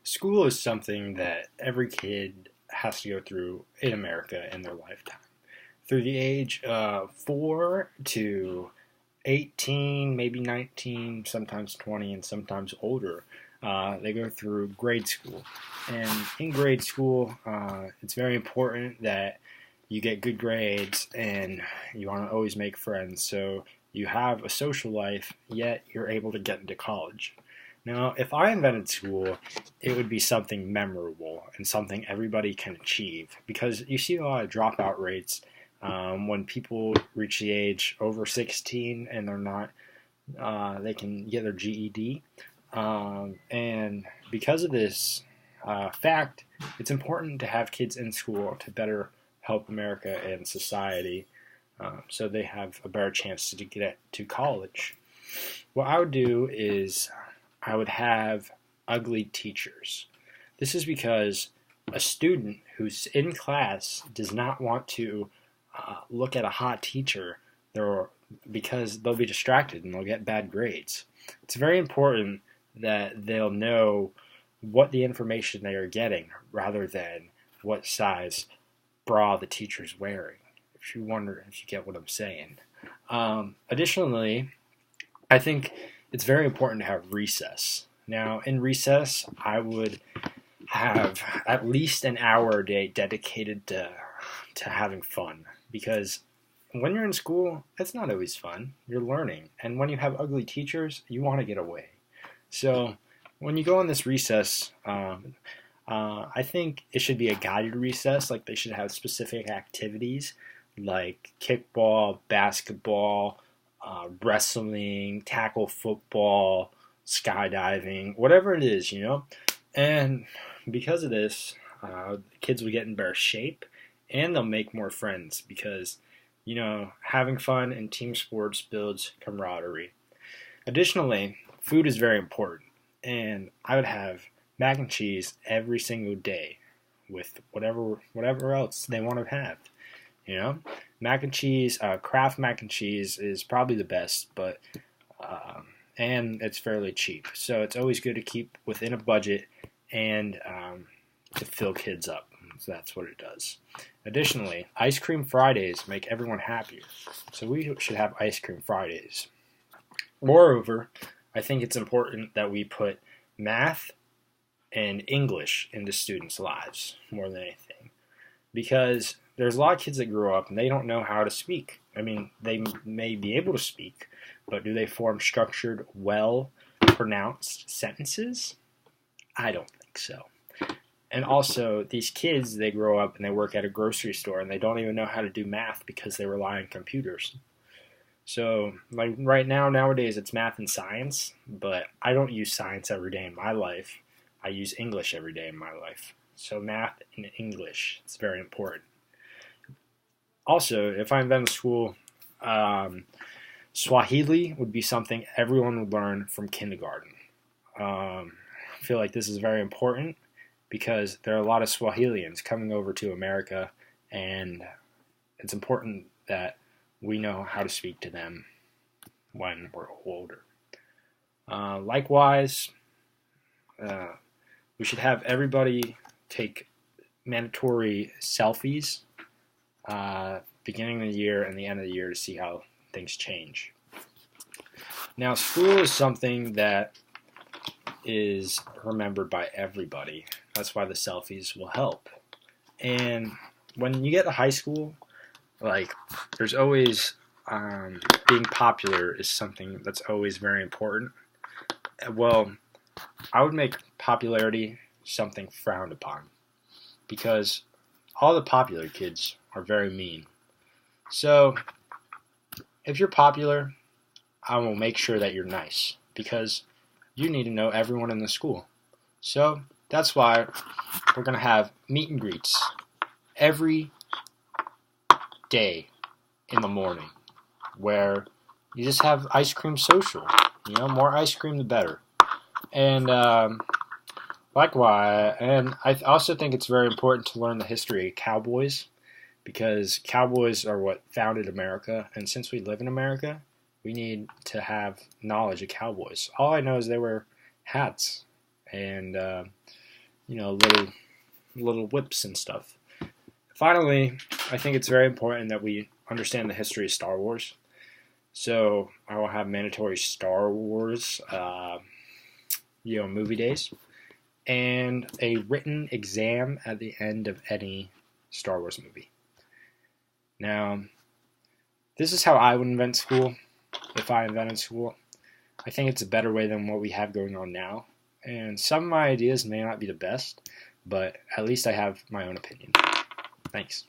School is something that every kid has to go through in America in their lifetime. Through the age of 4 to 18, maybe 19, sometimes 20, and sometimes older, they go through grade school. And in grade school, it's very important that you get good grades and you want to always make friends. So you have a social life, yet you're able to get into college. Now, if I invented school, it would be something memorable and something everybody can achieve because you see a lot of dropout rates when people reach the age over 16 and they're not, they can get their GED. And because of this fact, it's important to have kids in school to better help America and society so they have a better chance to get to college. What I would do is I would have ugly teachers. This is because a student who's in class does not want to look at a hot teacher because they'll be distracted and they'll get bad grades. It's very important that they'll know what the information they are getting rather than what size bra the teacher's wearing, if you wonder if you get what I'm saying. Additionally, I think it's very important to have recess. Now, in recess, I would have at least an hour a day dedicated to having fun because when you're in school, it's not always fun. You're learning. And when you have ugly teachers, you want to get away. So when you go on this recess, I think it should be a guided recess. Like they should have specific activities like kickball, basketball, wrestling, tackle football, skydiving, whatever it is, And because of this, kids will get in better shape and they'll make more friends because, having fun in team sports builds camaraderie. Additionally, food is very important, and I would have mac and cheese every single day with whatever else they want to have. Mac and cheese, Kraft mac and cheese is probably the best, but and it's fairly cheap. So it's always good to keep within a budget and to fill kids up. So that's what it does. Additionally, ice cream Fridays make everyone happier. So we should have ice cream Fridays. Moreover, I think it's important that we put math and English into students' lives more than anything. Because there's a lot of kids that grow up and they don't know how to speak. I mean, they may be able to speak, but do they form structured, well-pronounced sentences? I don't think so. And also, these kids, they grow up and they work at a grocery store and they don't even know how to do math because they rely on computers. So, like right now, nowadays, it's math and science, but I don't use science every day in my life. I use English every day in my life. So math and English, it's very important. Also, if I invent a school, Swahili would be something everyone would learn from kindergarten. I feel like this is very important because there are a lot of Swahilians coming over to America, and it's important that we know how to speak to them when we're older. Likewise, we should have everybody take mandatory selfies beginning of the year and the end of the year to see how things change. Now, school is something that is remembered by everybody. That's why the selfies will help. And when you get to high school, there's always being popular is something that's always very important. Well, I would make popularity something frowned upon because all the popular kids are very mean. So if you're popular, I will make sure that you're nice because you need to know everyone in the school. So that's why we're going to have meet and greets every day in the morning where you just have ice cream social. More ice cream the better. And likewise, and I also think it's very important to learn the history of cowboys because cowboys are what founded America. And since we live in America, we need to have knowledge of cowboys. All I know is they wear hats. And little whips and stuff. Finally, I think it's very important that we understand the history of Star Wars. So I will have mandatory Star Wars, movie days, and a written exam at the end of any Star Wars movie. Now, this is how I would invent school, if I invented school. I think it's a better way than what we have going on now. And some of my ideas may not be the best, but at least I have my own opinion. Thanks.